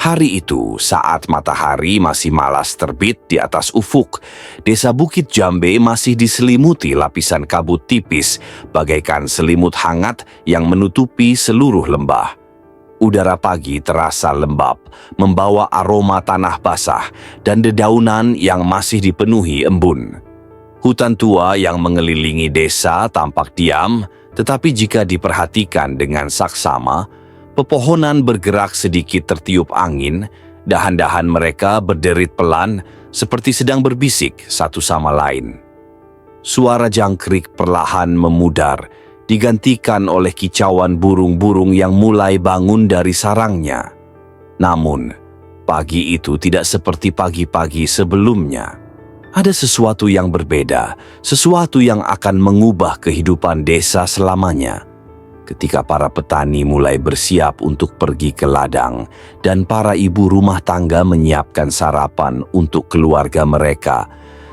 Hari itu, saat matahari masih malas terbit di atas ufuk, desa Bukit Jambe masih diselimuti lapisan kabut tipis, bagaikan selimut hangat yang menutupi seluruh lembah. Udara pagi terasa lembab, membawa aroma tanah basah dan dedaunan yang masih dipenuhi embun. Hutan tua yang mengelilingi desa tampak diam, tetapi jika diperhatikan dengan saksama, pepohonan bergerak sedikit tertiup angin, dahan-dahan mereka berderit pelan seperti sedang berbisik satu sama lain. Suara jangkrik perlahan memudar, digantikan oleh kicauan burung-burung yang mulai bangun dari sarangnya. Namun, pagi itu tidak seperti pagi-pagi sebelumnya. Ada sesuatu yang berbeda, sesuatu yang akan mengubah kehidupan desa selamanya. Ketika para petani mulai bersiap untuk pergi ke ladang dan para ibu rumah tangga menyiapkan sarapan untuk keluarga mereka,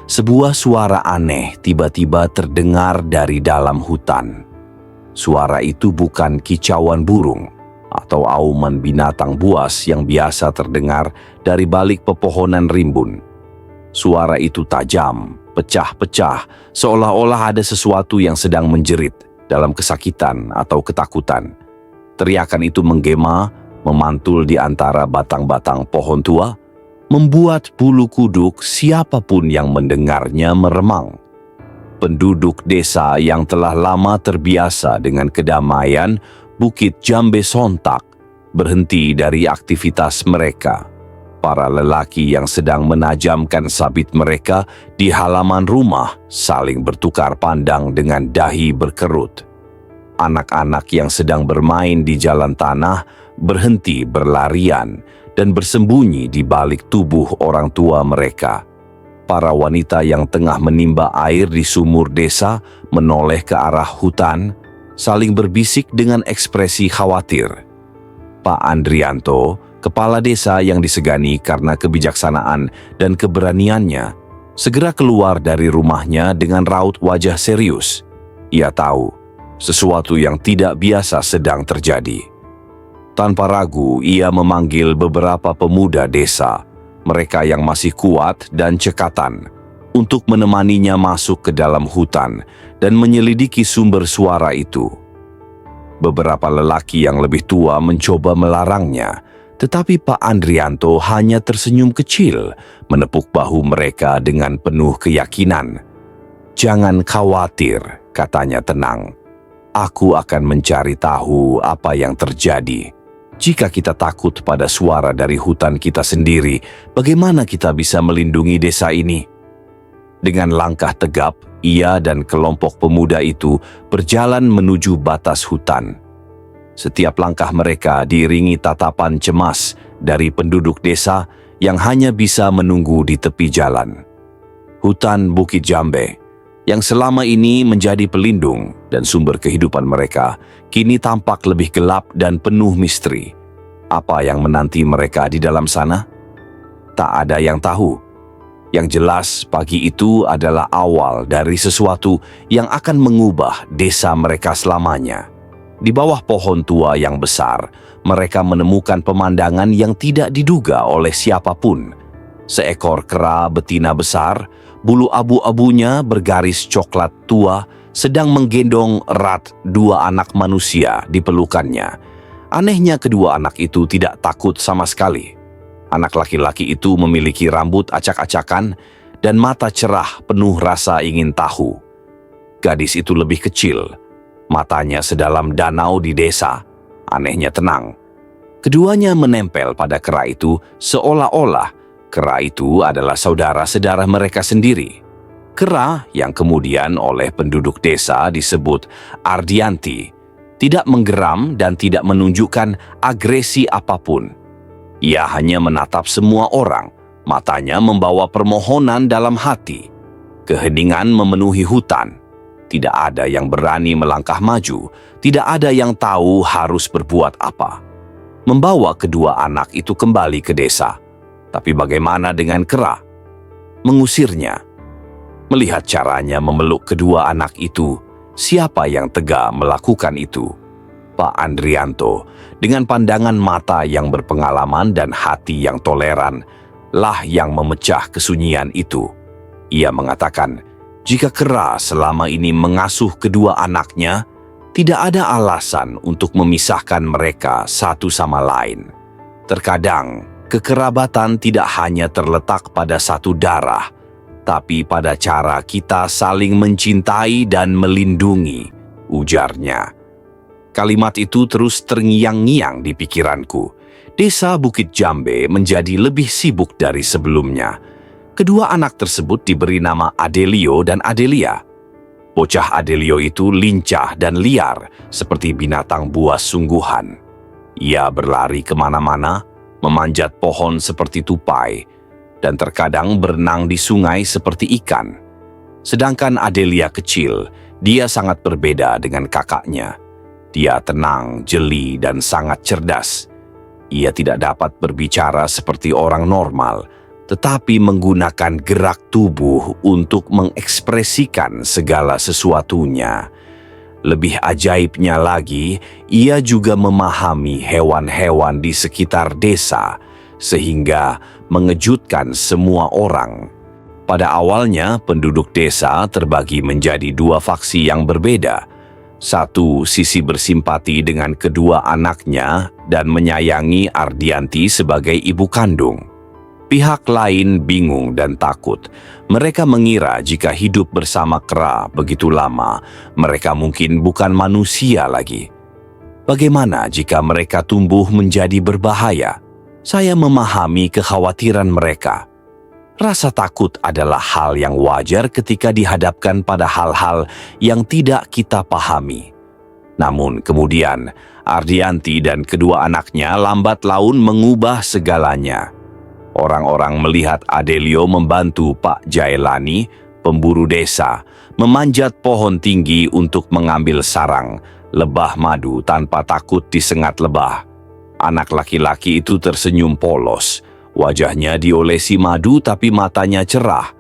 sebuah suara aneh tiba-tiba terdengar dari dalam hutan. Suara itu bukan kicauan burung atau auman binatang buas yang biasa terdengar dari balik pepohonan rimbun. Suara itu tajam, pecah-pecah, seolah-olah ada sesuatu yang sedang menjerit dalam kesakitan atau ketakutan. Teriakan itu menggema, memantul di antara batang-batang pohon tua, membuat bulu kuduk siapapun yang mendengarnya meremang. Penduduk desa yang telah lama terbiasa dengan kedamaian Bukit Jambe sontak berhenti dari aktivitas mereka. Para lelaki yang sedang menajamkan sabit mereka di halaman rumah saling bertukar pandang dengan dahi berkerut. Anak-anak yang sedang bermain di jalan tanah berhenti berlarian dan bersembunyi di balik tubuh orang tua mereka. Para wanita yang tengah menimba air di sumur desa menoleh ke arah hutan, saling berbisik dengan ekspresi khawatir. Pak Andrianto, kepala desa yang disegani karena kebijaksanaan dan keberaniannya, segera keluar dari rumahnya dengan raut wajah serius. Ia tahu sesuatu yang tidak biasa sedang terjadi. Tanpa ragu, ia memanggil beberapa pemuda desa, mereka yang masih kuat dan cekatan, untuk menemaninya masuk ke dalam hutan dan menyelidiki sumber suara itu. Beberapa lelaki yang lebih tua mencoba melarangnya, tetapi Pak Andrianto hanya tersenyum kecil, menepuk bahu mereka dengan penuh keyakinan. "Jangan khawatir," katanya tenang. "Aku akan mencari tahu apa yang terjadi. Jika kita takut pada suara dari hutan kita sendiri, bagaimana kita bisa melindungi desa ini?" Dengan langkah tegap, ia dan kelompok pemuda itu berjalan menuju batas hutan. Setiap langkah mereka diiringi tatapan cemas dari penduduk desa yang hanya bisa menunggu di tepi jalan. Hutan Bukit Jambe, yang selama ini menjadi pelindung dan sumber kehidupan mereka, kini tampak lebih gelap dan penuh misteri. Apa yang menanti mereka di dalam sana? Tak ada yang tahu. Yang jelas, pagi itu adalah awal dari sesuatu yang akan mengubah desa mereka selamanya. Di bawah pohon tua yang besar, mereka menemukan pemandangan yang tidak diduga oleh siapapun. Seekor kera betina besar, bulu abu-abunya bergaris coklat tua, sedang menggendong erat dua anak manusia di pelukannya. Anehnya kedua anak itu tidak takut sama sekali. Anak laki-laki itu memiliki rambut acak-acakan dan mata cerah penuh rasa ingin tahu. Gadis itu lebih kecil, matanya sedalam danau di desa, anehnya tenang. Keduanya menempel pada kera itu seolah-olah kera itu adalah saudara-saudara mereka sendiri. Kera yang kemudian oleh penduduk desa disebut Ardianti, tidak menggeram dan tidak menunjukkan agresi apapun. Ia hanya menatap semua orang, matanya membawa permohonan dalam hati. Keheningan memenuhi hutan. Tidak ada yang berani melangkah maju, tidak ada yang tahu harus berbuat apa. Membawa kedua anak itu kembali ke desa. Tapi bagaimana dengan kera? Mengusirnya. Melihat caranya memeluk kedua anak itu, siapa yang tega melakukan itu? Pak Andrianto, dengan pandangan mata yang berpengalaman dan hati yang toleran, lah yang memecah kesunyian itu. Ia mengatakan, jika Kera selama ini mengasuh kedua anaknya, tidak ada alasan untuk memisahkan mereka satu sama lain. Terkadang, kekerabatan tidak hanya terletak pada satu darah, tapi pada cara kita saling mencintai dan melindungi, ujarnya. Kalimat itu terus terngiang-ngiang di pikiranku. Desa Bukit Jambe menjadi lebih sibuk dari sebelumnya. Kedua anak tersebut diberi nama Adelio dan Adelia. Bocah Adelio itu lincah dan liar, seperti binatang buas sungguhan. Ia berlari kemana-mana, memanjat pohon seperti tupai, dan terkadang berenang di sungai seperti ikan. Sedangkan Adelia kecil, dia sangat berbeda dengan kakaknya. Dia tenang, jeli, dan sangat cerdas. Ia tidak dapat berbicara seperti orang normal, tetapi menggunakan gerak tubuh untuk mengekspresikan segala sesuatunya. Lebih ajaibnya lagi, ia juga memahami hewan-hewan di sekitar desa, sehingga mengejutkan semua orang. Pada awalnya, penduduk desa terbagi menjadi dua faksi yang berbeda. Satu sisi bersimpati dengan kedua anaknya dan menyayangi Ardianti sebagai ibu kandung. Pihak lain bingung dan takut. Mereka mengira jika hidup bersama Kera begitu lama, mereka mungkin bukan manusia lagi. Bagaimana jika mereka tumbuh menjadi berbahaya? Saya memahami kekhawatiran mereka. Rasa takut adalah hal yang wajar ketika dihadapkan pada hal-hal yang tidak kita pahami. Namun kemudian, Ardianti dan kedua anaknya lambat laun mengubah segalanya. Orang-orang melihat Adelio membantu Pak Jailani, pemburu desa, memanjat pohon tinggi untuk mengambil sarang lebah madu tanpa takut disengat lebah. Anak laki-laki itu tersenyum polos. Wajahnya diolesi madu tapi matanya cerah.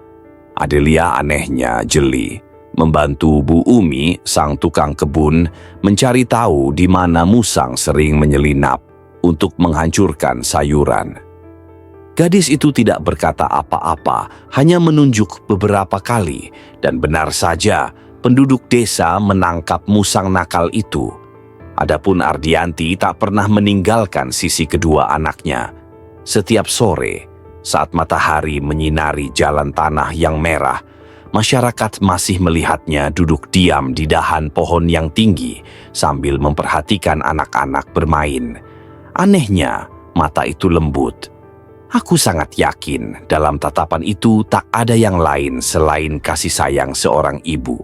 Adelia anehnya jeli, membantu Bu Umi, sang tukang kebun, mencari tahu di mana musang sering menyelinap untuk menghancurkan sayuran. Gadis itu tidak berkata apa-apa, hanya menunjuk beberapa kali, dan benar saja penduduk desa menangkap musang nakal itu. Adapun Ardianti tak pernah meninggalkan sisi kedua anaknya. Setiap sore, saat matahari menyinari jalan tanah yang merah, masyarakat masih melihatnya duduk diam di dahan pohon yang tinggi sambil memperhatikan anak-anak bermain. Anehnya, mata itu lembut. Aku sangat yakin dalam tatapan itu tak ada yang lain selain kasih sayang seorang ibu.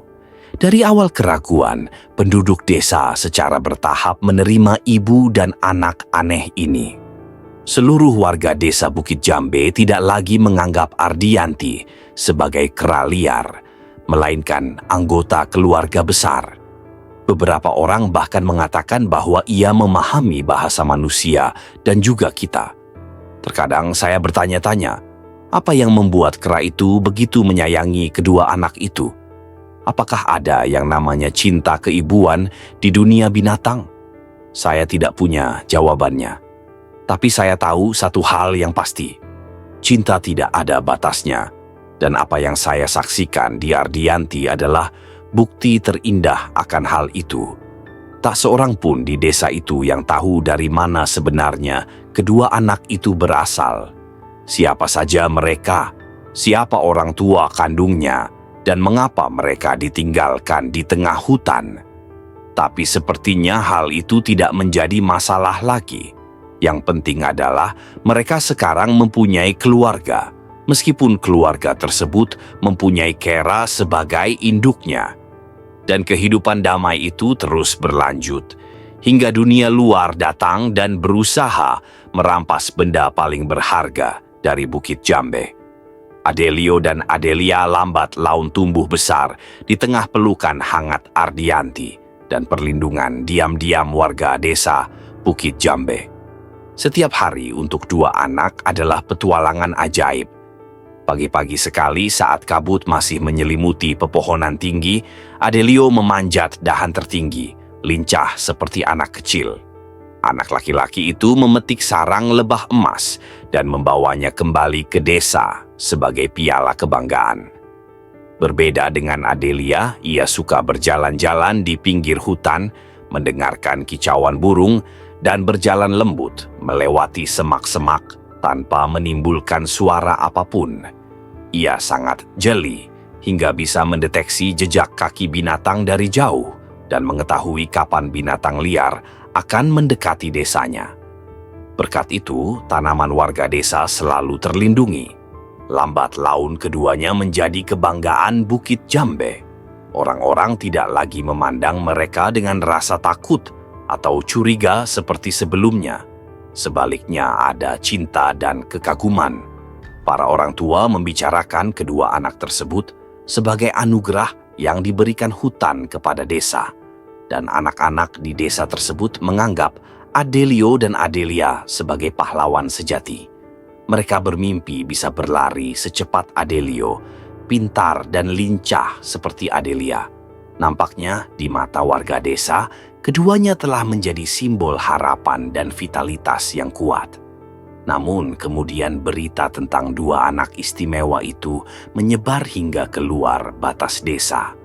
Dari awal keraguan, penduduk desa secara bertahap menerima ibu dan anak aneh ini. Seluruh warga desa Bukit Jambe tidak lagi menganggap Ardianti sebagai kera liar, melainkan anggota keluarga besar. Beberapa orang bahkan mengatakan bahwa ia memahami bahasa manusia dan juga kita. Terkadang saya bertanya-tanya, apa yang membuat kera itu begitu menyayangi kedua anak itu? Apakah ada yang namanya cinta keibuan di dunia binatang? Saya tidak punya jawabannya. Tapi saya tahu satu hal yang pasti. Cinta tidak ada batasnya. Dan apa yang saya saksikan di Ardianti adalah bukti terindah akan hal itu. Tak seorang pun di desa itu yang tahu dari mana sebenarnya kedua anak itu berasal. Siapa saja mereka, siapa orang tua kandungnya, dan mengapa mereka ditinggalkan di tengah hutan. Tapi sepertinya hal itu tidak menjadi masalah lagi. Yang penting adalah mereka sekarang mempunyai keluarga, meskipun keluarga tersebut mempunyai Kera sebagai induknya. Dan kehidupan damai itu terus berlanjut, hingga dunia luar datang dan berusaha merampas benda paling berharga dari Bukit Jambe. Adelio dan Adelia lambat laun tumbuh besar di tengah pelukan hangat Ardianti dan perlindungan diam-diam warga desa Bukit Jambe. Setiap hari untuk dua anak adalah petualangan ajaib. Pagi-pagi sekali saat kabut masih menyelimuti pepohonan tinggi, Adelio memanjat dahan tertinggi, lincah seperti anak kecil. Anak laki-laki itu memetik sarang lebah emas dan membawanya kembali ke desa sebagai piala kebanggaan. Berbeda dengan Adelia, ia suka berjalan-jalan di pinggir hutan, mendengarkan kicauan burung, dan berjalan lembut melewati semak-semak tanpa menimbulkan suara apapun. Ia sangat jeli hingga bisa mendeteksi jejak kaki binatang dari jauh dan mengetahui kapan binatang liar akan mendekati desanya. Berkat itu, tanaman warga desa selalu terlindungi. Lambat laun keduanya menjadi kebanggaan Bukit Jambe. Orang-orang tidak lagi memandang mereka dengan rasa takut atau curiga seperti sebelumnya. Sebaliknya ada cinta dan kekaguman. Para orang tua membicarakan kedua anak tersebut sebagai anugerah yang diberikan hutan kepada desa. Dan anak-anak di desa tersebut menganggap Adelio dan Adelia sebagai pahlawan sejati. Mereka bermimpi bisa berlari secepat Adelio, pintar dan lincah seperti Adelia. Nampaknya di mata warga desa, keduanya telah menjadi simbol harapan dan vitalitas yang kuat. Namun kemudian berita tentang dua anak istimewa itu menyebar hingga keluar batas desa.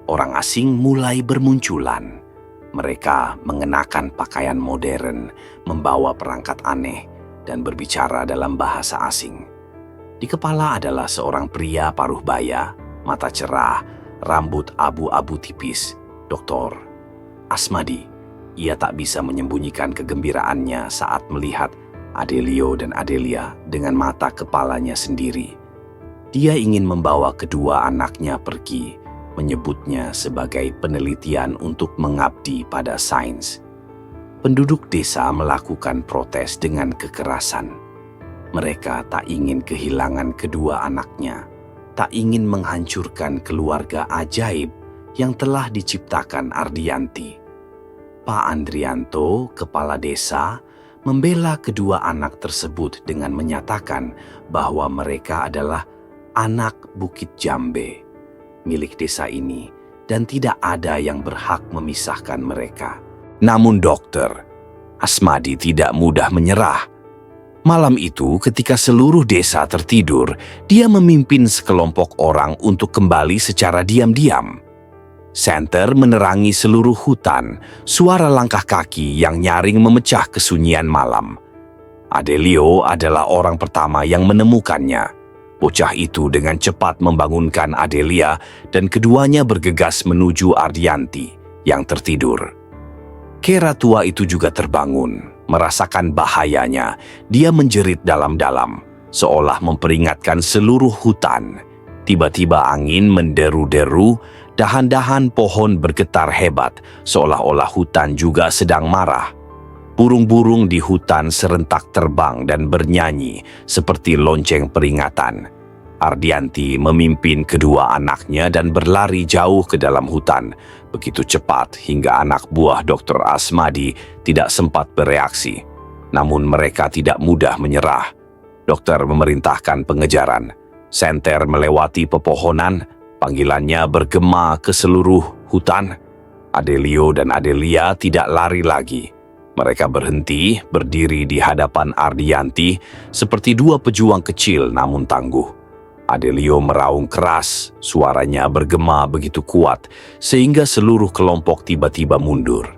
Orang asing mulai bermunculan. Mereka mengenakan pakaian modern, membawa perangkat aneh, dan berbicara dalam bahasa asing. Di kepala adalah seorang pria paruh baya, mata cerah, rambut abu-abu tipis, Dr. Asmadi. Ia tak bisa menyembunyikan kegembiraannya saat melihat Adelio dan Adelia dengan mata kepalanya sendiri. Dia ingin membawa kedua anaknya pergi, menyebutnya sebagai penelitian untuk mengabdi pada sains. Penduduk desa melakukan protes dengan kekerasan. Mereka tak ingin kehilangan kedua anaknya, tak ingin menghancurkan keluarga ajaib yang telah diciptakan Ardianti. Pak Andrianto, kepala desa, membela kedua anak tersebut dengan menyatakan bahwa mereka adalah anak Bukit Jambe, milik desa ini, dan tidak ada yang berhak memisahkan mereka. Namun Dr. Asmadi tidak mudah menyerah. Malam itu ketika seluruh desa tertidur, dia memimpin sekelompok orang untuk kembali secara diam-diam. Senter menerangi seluruh hutan, suara langkah kaki yang nyaring memecah kesunyian malam. Adelio adalah orang pertama yang menemukannya. Bocah itu dengan cepat membangunkan Adelia dan keduanya bergegas menuju Ardianti yang tertidur. Kera tua itu juga terbangun, merasakan bahayanya. Dia menjerit dalam-dalam, seolah memperingatkan seluruh hutan. Tiba-tiba angin menderu-deru, dahan-dahan pohon bergetar hebat, seolah-olah hutan juga sedang marah. Burung-burung di hutan serentak terbang dan bernyanyi seperti lonceng peringatan. Ardianti memimpin kedua anaknya dan berlari jauh ke dalam hutan, begitu cepat hingga anak buah Dr. Asmadi tidak sempat bereaksi. Namun mereka tidak mudah menyerah. Dokter memerintahkan pengejaran. Senter melewati pepohonan, panggilannya bergema ke seluruh hutan. Adelio dan Adelia tidak lari lagi. Mereka berhenti, berdiri di hadapan Ardianti seperti dua pejuang kecil namun tangguh. Adelio meraung keras, suaranya bergema begitu kuat sehingga seluruh kelompok tiba-tiba mundur.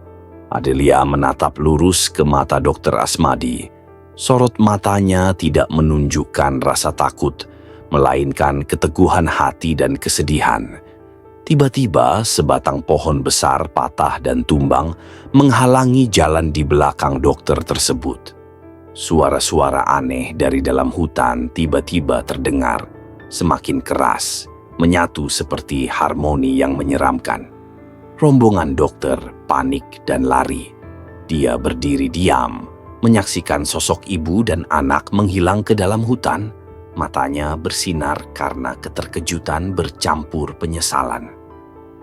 Adelia menatap lurus ke mata Dr. Asmadi. Sorot matanya tidak menunjukkan rasa takut, melainkan keteguhan hati dan kesedihan. Tiba-tiba sebatang pohon besar patah dan tumbang menghalangi jalan di belakang dokter tersebut. Suara-suara aneh dari dalam hutan tiba-tiba terdengar, semakin keras, menyatu seperti harmoni yang menyeramkan. Rombongan dokter panik dan lari. Dia berdiri diam, menyaksikan sosok ibu dan anak menghilang ke dalam hutan. Matanya bersinar karena keterkejutan bercampur penyesalan.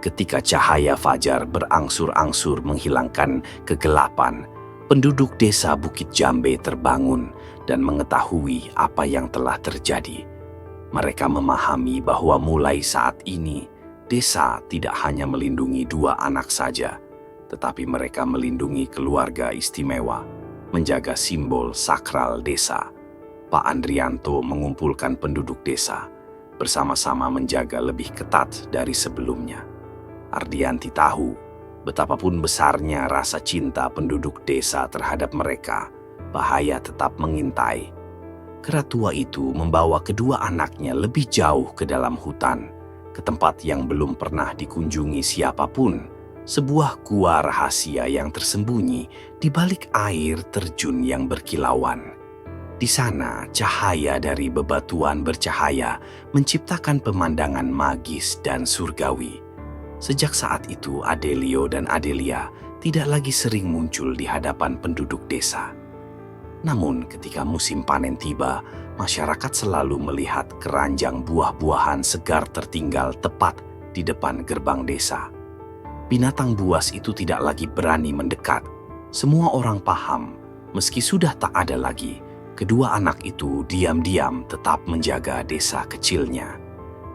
Ketika cahaya fajar berangsur-angsur menghilangkan kegelapan, penduduk desa Bukit Jambe terbangun dan mengetahui apa yang telah terjadi. Mereka memahami bahwa mulai saat ini, desa tidak hanya melindungi dua anak saja, tetapi mereka melindungi keluarga istimewa, menjaga simbol sakral desa. Pak Andrianto mengumpulkan penduduk desa, bersama-sama menjaga lebih ketat dari sebelumnya. Ardianti tahu betapapun besarnya rasa cinta penduduk desa terhadap mereka, bahaya tetap mengintai. Kera tua itu membawa kedua anaknya lebih jauh ke dalam hutan, ke tempat yang belum pernah dikunjungi siapapun, sebuah gua rahasia yang tersembunyi di balik air terjun yang berkilauan. Di sana, cahaya dari bebatuan bercahaya menciptakan pemandangan magis dan surgawi. Sejak saat itu, Adelio dan Adelia tidak lagi sering muncul di hadapan penduduk desa. Namun, ketika musim panen tiba, masyarakat selalu melihat keranjang buah-buahan segar tertinggal tepat di depan gerbang desa. Binatang buas itu tidak lagi berani mendekat. Semua orang paham, meski sudah tak ada lagi, kedua anak itu diam-diam tetap menjaga desa kecilnya.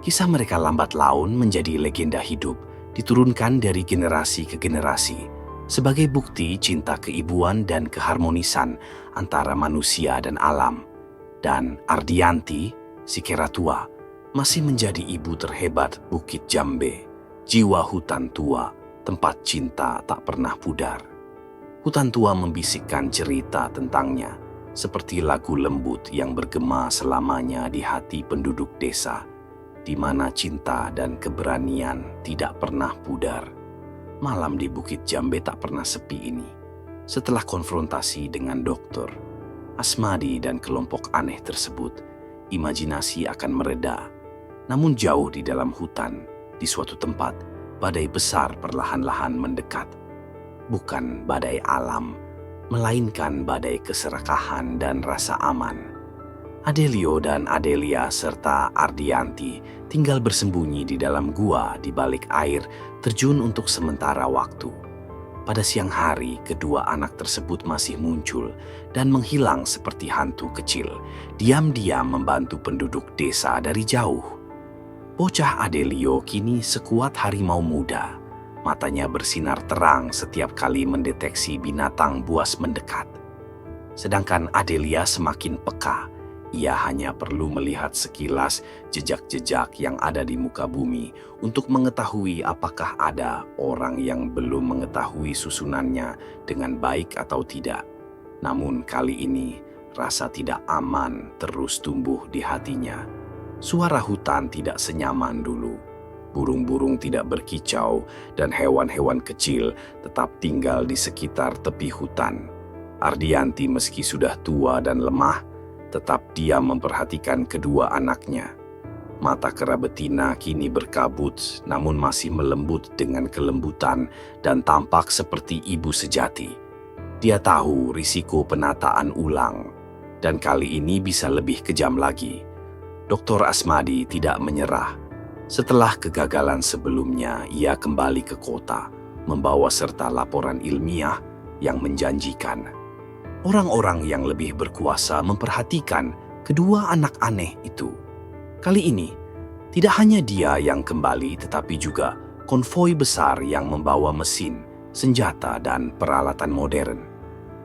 Kisah mereka lambat laun menjadi legenda hidup, diturunkan dari generasi ke generasi, sebagai bukti cinta keibuan dan keharmonisan antara manusia dan alam. Dan Ardianti, si kera tua, masih menjadi ibu terhebat Bukit Jambe, jiwa hutan tua, tempat cinta tak pernah pudar. Hutan tua membisikkan cerita tentangnya, seperti lagu lembut yang bergema selamanya di hati penduduk desa, di mana cinta dan keberanian tidak pernah pudar. Malam di Bukit Jambe tak pernah sepi ini. Setelah konfrontasi dengan dokter Asmadi dan kelompok aneh tersebut, imajinasi akan mereda. Namun jauh di dalam hutan, di suatu tempat, badai besar perlahan-lahan mendekat. Bukan badai alam, melainkan badai keserakahan dan rasa aman. Adelio dan Adelia serta Ardianti tinggal bersembunyi di dalam gua di balik air terjun untuk sementara waktu. Pada siang hari, kedua anak tersebut masih muncul dan menghilang seperti hantu kecil, diam-diam membantu penduduk desa dari jauh. Bocah Adelio kini sekuat harimau muda. Matanya bersinar terang setiap kali mendeteksi binatang buas mendekat. Sedangkan Adelia semakin peka. Ia hanya perlu melihat sekilas jejak-jejak yang ada di muka bumi untuk mengetahui apakah ada orang yang belum mengetahui susunannya dengan baik atau tidak. Namun kali ini, rasa tidak aman terus tumbuh di hatinya. Suara hutan tidak senyaman dulu. Burung-burung tidak berkicau dan hewan-hewan kecil tetap tinggal di sekitar tepi hutan. Ardianti meski sudah tua dan lemah, tetap diam memperhatikan kedua anaknya. Mata kera betina kini berkabut, namun masih melembut dengan kelembutan dan tampak seperti ibu sejati. Dia tahu risiko penataan ulang, dan kali ini bisa lebih kejam lagi. Dr. Asmadi tidak menyerah. Setelah kegagalan sebelumnya, ia kembali ke kota, membawa serta laporan ilmiah yang menjanjikan. Orang-orang yang lebih berkuasa memperhatikan kedua anak aneh itu. Kali ini, tidak hanya dia yang kembali, tetapi juga konvoi besar yang membawa mesin, senjata, dan peralatan modern.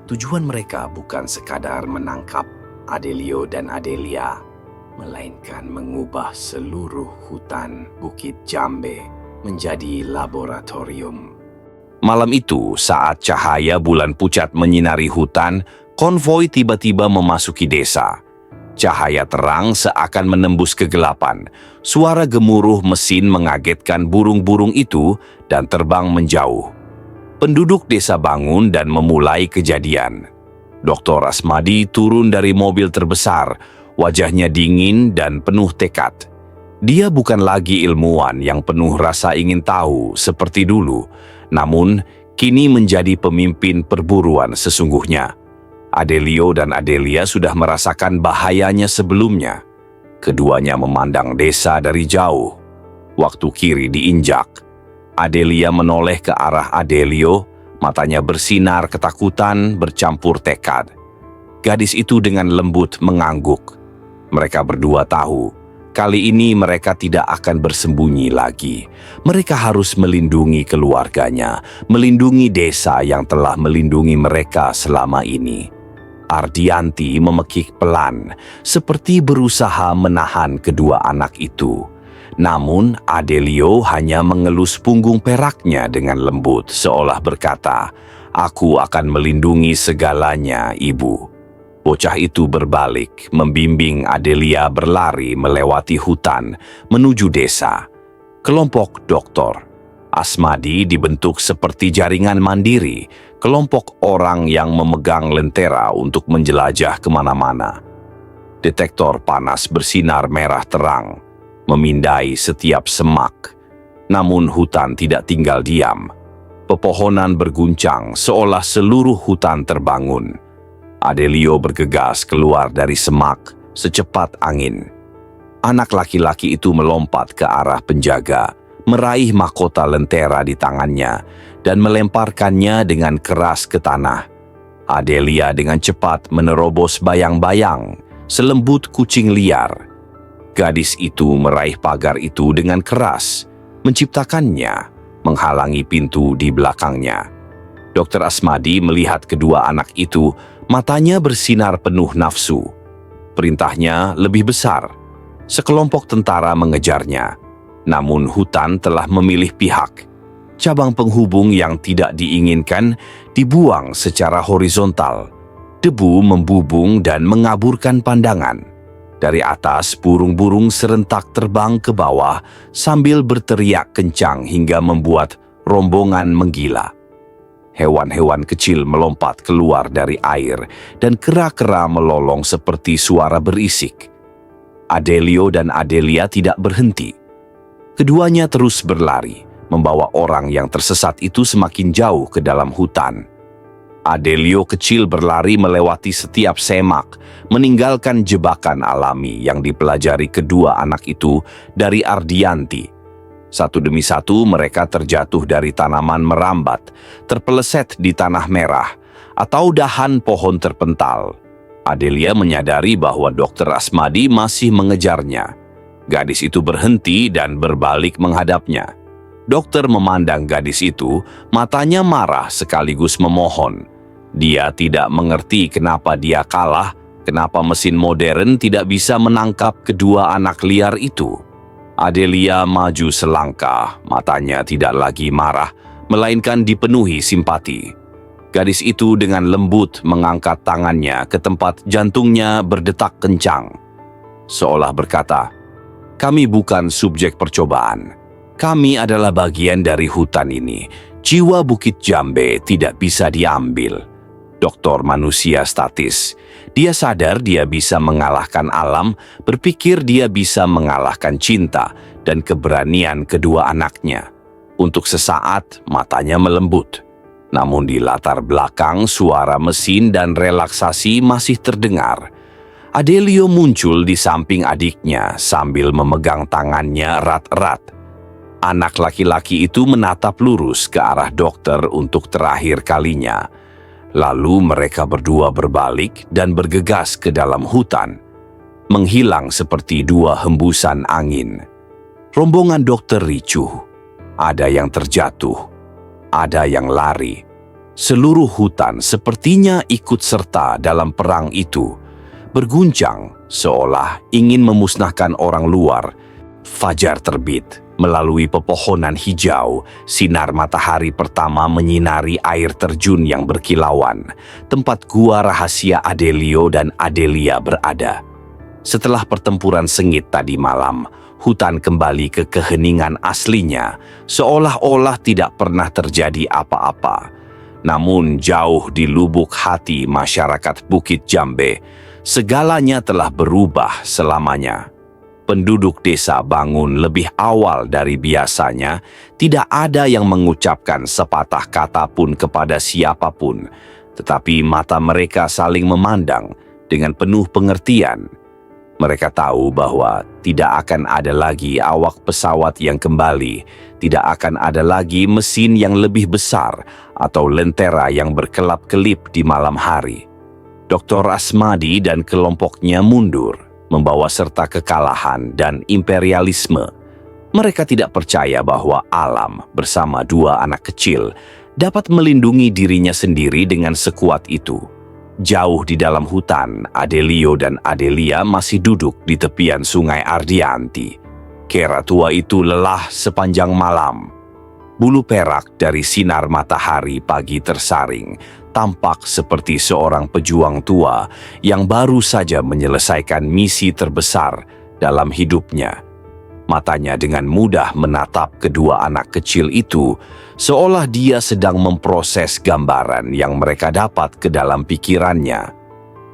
Tujuan mereka bukan sekadar menangkap Adelio dan Adelia, melainkan mengubah seluruh hutan Bukit Jambe menjadi laboratorium. Malam itu, saat cahaya bulan pucat menyinari hutan, konvoi tiba-tiba memasuki desa. Cahaya terang seakan menembus kegelapan. Suara gemuruh mesin mengagetkan burung-burung itu dan terbang menjauh. Penduduk desa bangun dan memulai kejadian. Dr. Asmadi turun dari mobil terbesar, wajahnya dingin dan penuh tekad. Dia bukan lagi ilmuwan yang penuh rasa ingin tahu seperti dulu, namun kini menjadi pemimpin perburuan sesungguhnya. Adelio dan Adelia sudah merasakan bahayanya sebelumnya. Keduanya memandang desa dari jauh. Waktu kiri diinjak. Adelia menoleh ke arah Adelio, matanya bersinar ketakutan bercampur tekad. Gadis itu dengan lembut mengangguk. Mereka berdua tahu Kali ini mereka tidak akan bersembunyi lagi. Mereka harus melindungi keluarganya, melindungi desa yang telah melindungi mereka selama ini. Ardianti memekik pelan, seperti berusaha menahan kedua anak itu. Namun, Adelio hanya mengelus punggung peraknya dengan lembut, seolah berkata, "Aku akan melindungi segalanya, Ibu." Bocah itu berbalik, membimbing Adelia berlari melewati hutan menuju desa. Kelompok Dr. Asmadi dibentuk seperti jaringan mandiri, kelompok orang yang memegang lentera untuk menjelajah kemana-mana. Detektor panas bersinar merah terang, memindai setiap semak. Namun hutan tidak tinggal diam. Pepohonan berguncang seolah seluruh hutan terbangun. Adelio bergegas keluar dari semak secepat angin. Anak laki-laki itu melompat ke arah penjaga, meraih mahkota lentera di tangannya, dan melemparkannya dengan keras ke tanah. Adelia dengan cepat menerobos bayang-bayang, selembut kucing liar. Gadis itu meraih pagar itu dengan keras, menciptakannya, menghalangi pintu di belakangnya. Dr. Asmadi melihat kedua anak itu, matanya bersinar penuh nafsu. Perintahnya lebih besar. Sekelompok tentara mengejarnya. Namun hutan telah memilih pihak. Cabang penghubung yang tidak diinginkan dibuang secara horizontal. Debu membubung dan mengaburkan pandangan. Dari atas, burung-burung serentak terbang ke bawah sambil berteriak kencang hingga membuat rombongan menggila. Hewan-hewan kecil melompat keluar dari air dan kera-kera melolong seperti suara berisik. Adelio dan Adelia tidak berhenti. Keduanya terus berlari, membawa orang yang tersesat itu semakin jauh ke dalam hutan. Adelio kecil berlari melewati setiap semak, meninggalkan jebakan alami yang dipelajari kedua anak itu dari Ardianti. Satu demi satu mereka terjatuh dari tanaman merambat, terpeleset di tanah merah, atau dahan pohon terpental. Adelia menyadari bahwa Dr. Asmadi masih mengejarnya. Gadis itu berhenti dan berbalik menghadapnya. Dokter memandang gadis itu, matanya marah sekaligus memohon. Dia tidak mengerti kenapa dia kalah, kenapa mesin modern tidak bisa menangkap kedua anak liar itu. Adelia maju selangkah, matanya tidak lagi marah, melainkan dipenuhi simpati. Gadis itu dengan lembut mengangkat tangannya ke tempat jantungnya berdetak kencang. Seolah berkata, "Kami bukan subjek percobaan. Kami adalah bagian dari hutan ini. Jiwa Bukit Jambe tidak bisa diambil." Doktor manusia statis. Dia sadar dia bisa mengalahkan alam, berpikir dia bisa mengalahkan cinta dan keberanian kedua anaknya. Untuk sesaat matanya melembut. Namun di latar belakang suara mesin dan relaksasi masih terdengar. Adelio muncul di samping adiknya sambil memegang tangannya erat-erat. Anak laki-laki itu menatap lurus ke arah dokter untuk terakhir kalinya. Lalu mereka berdua berbalik dan bergegas ke dalam hutan, menghilang seperti dua hembusan angin. Rombongan dokter ricuh, ada yang terjatuh, ada yang lari. Seluruh hutan sepertinya ikut serta dalam perang itu, berguncang seolah ingin memusnahkan orang luar. Fajar terbit. Melalui pepohonan hijau, sinar matahari pertama menyinari air terjun yang berkilauan, tempat gua rahasia Adelio dan Adelia berada. Setelah pertempuran sengit tadi malam, hutan kembali ke keheningan aslinya, seolah-olah tidak pernah terjadi apa-apa. Namun jauh di lubuk hati masyarakat Bukit Jambe, segalanya telah berubah selamanya. Penduduk desa bangun lebih awal dari biasanya, tidak ada yang mengucapkan sepatah kata pun kepada siapapun, tetapi mata mereka saling memandang dengan penuh pengertian. Mereka tahu bahwa tidak akan ada lagi awak pesawat yang kembali, tidak akan ada lagi mesin yang lebih besar atau lentera yang berkelap-kelip di malam hari. Dr. Asmadi dan kelompoknya mundur, membawa serta kekalahan dan imperialisme. Mereka tidak percaya bahwa alam bersama dua anak kecil dapat melindungi dirinya sendiri dengan sekuat itu. Jauh di dalam hutan, Adelio dan Adelia masih duduk di tepian sungai Ardianti. Kera tua itu lelah sepanjang malam. Bulu perak dari sinar matahari pagi tersaring, tampak seperti seorang pejuang tua yang baru saja menyelesaikan misi terbesar dalam hidupnya. Matanya dengan mudah menatap kedua anak kecil itu, seolah dia sedang memproses gambaran yang mereka dapat ke dalam pikirannya.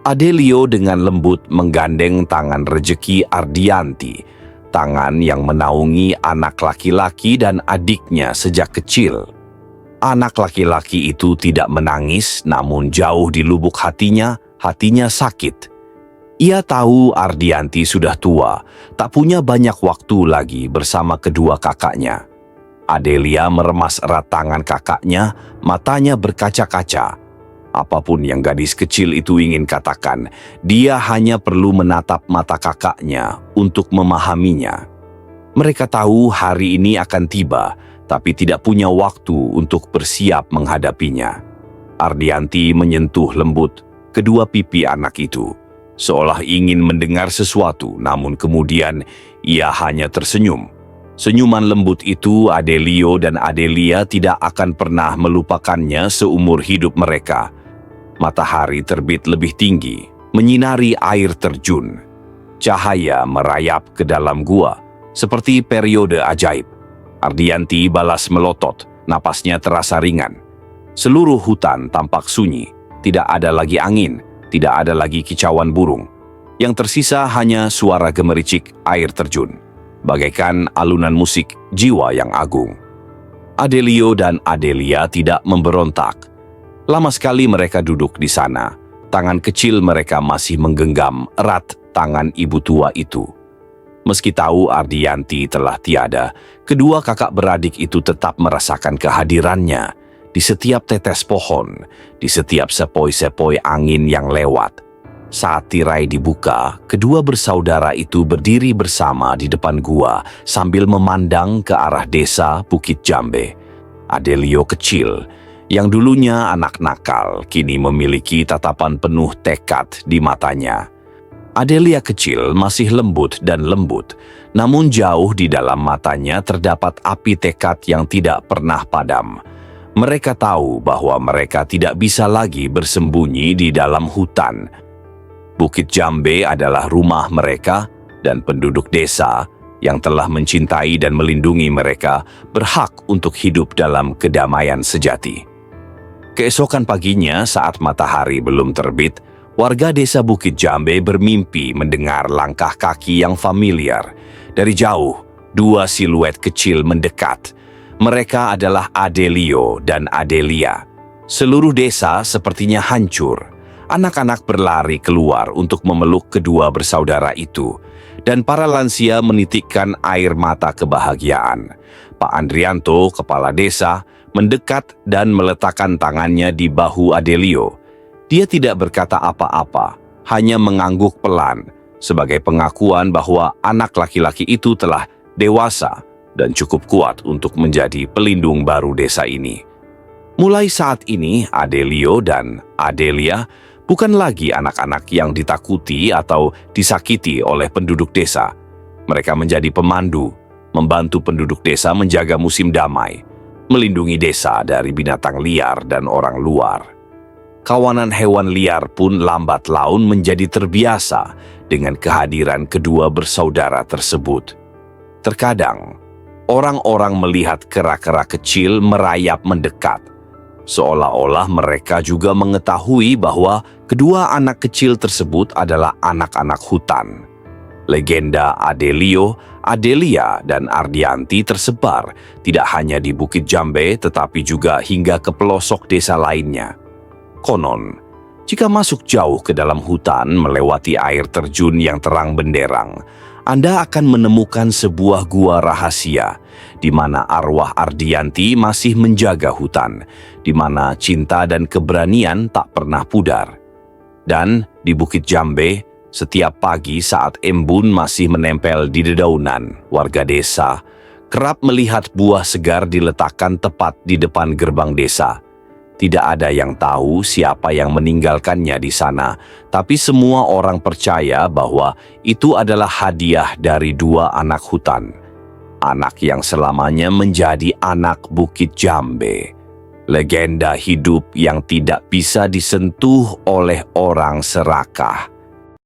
Adelio dengan lembut menggandeng tangan rejeki Ardianti, tangan yang menaungi anak laki-laki dan adiknya sejak kecil. Anak laki-laki itu tidak menangis, namun jauh di lubuk hatinya sakit. Ia tahu Ardianti sudah tua, tak punya banyak waktu lagi bersama kedua kakaknya. Adelia meremas erat tangan kakaknya, matanya berkaca-kaca. Apapun yang gadis kecil itu ingin katakan, dia hanya perlu menatap mata kakaknya untuk memahaminya. Mereka tahu hari ini akan tiba, tapi tidak punya waktu untuk bersiap menghadapinya. Ardianti menyentuh lembut kedua pipi anak itu, seolah ingin mendengar sesuatu, namun kemudian ia hanya tersenyum. Senyuman lembut itu Adelio dan Adelia tidak akan pernah melupakannya seumur hidup mereka. Matahari terbit lebih tinggi, menyinari air terjun. Cahaya merayap ke dalam gua, seperti periode ajaib. Ardianti balas melotot, napasnya terasa ringan. Seluruh hutan tampak sunyi, tidak ada lagi angin, tidak ada lagi kicauan burung. Yang tersisa hanya suara gemericik air terjun, bagaikan alunan musik jiwa yang agung. Adelio dan Adelia tidak memberontak. Lama sekali mereka duduk di sana. Tangan kecil mereka masih menggenggam erat tangan ibu tua itu. Meski tahu Ardianti telah tiada, kedua kakak beradik itu tetap merasakan kehadirannya di setiap tetes pohon, di setiap sepoi-sepoi angin yang lewat. Saat tirai dibuka, kedua bersaudara itu berdiri bersama di depan gua sambil memandang ke arah desa Bukit Jambe. Adelio kecil, yang dulunya anak nakal, kini memiliki tatapan penuh tekad di matanya. Adelia kecil masih lembut dan lembut, namun jauh di dalam matanya terdapat api tekad yang tidak pernah padam. Mereka tahu bahwa mereka tidak bisa lagi bersembunyi di dalam hutan. Bukit Jambe adalah rumah mereka, dan penduduk desa yang telah mencintai dan melindungi mereka berhak untuk hidup dalam kedamaian sejati. Keesokan paginya saat matahari belum terbit, warga desa Bukit Jambe bermimpi mendengar langkah kaki yang familiar. Dari jauh, dua siluet kecil mendekat. Mereka adalah Adelio dan Adelia. Seluruh desa sepertinya hancur. Anak-anak berlari keluar untuk memeluk kedua bersaudara itu, dan para lansia menitikkan air mata kebahagiaan. Pak Andrianto, kepala desa, mendekat dan meletakkan tangannya di bahu Adelio. Dia tidak berkata apa-apa, hanya mengangguk pelan, sebagai pengakuan bahwa anak laki-laki itu telah dewasa dan cukup kuat untuk menjadi pelindung baru desa ini. Mulai saat ini, Adelio dan Adelia bukan lagi anak-anak yang ditakuti atau disakiti oleh penduduk desa. Mereka menjadi pemandu, membantu penduduk desa menjaga musim damai, melindungi desa dari binatang liar dan orang luar. Kawanan hewan liar pun lambat laun menjadi terbiasa dengan kehadiran kedua bersaudara tersebut. Terkadang, orang-orang melihat kera-kera kecil merayap mendekat, seolah-olah mereka juga mengetahui bahwa kedua anak kecil tersebut adalah anak-anak hutan. Legenda Adelio, Adelia, dan Ardianti tersebar tidak hanya di Bukit Jambe tetapi juga hingga ke pelosok desa lainnya. Konon, jika masuk jauh ke dalam hutan melewati air terjun yang terang benderang, Anda akan menemukan sebuah gua rahasia di mana arwah Ardianti masih menjaga hutan, di mana cinta dan keberanian tak pernah pudar. Dan di Bukit Jambe, Setiap pagi saat embun masih menempel di dedaunan, warga desa kerap melihat buah segar diletakkan tepat di depan gerbang desa. Tidak ada yang tahu siapa yang meninggalkannya di sana, tapi semua orang percaya bahwa itu adalah hadiah dari dua anak hutan. Anak yang selamanya menjadi anak Bukit Jambe. Legenda hidup yang tidak bisa disentuh oleh orang serakah.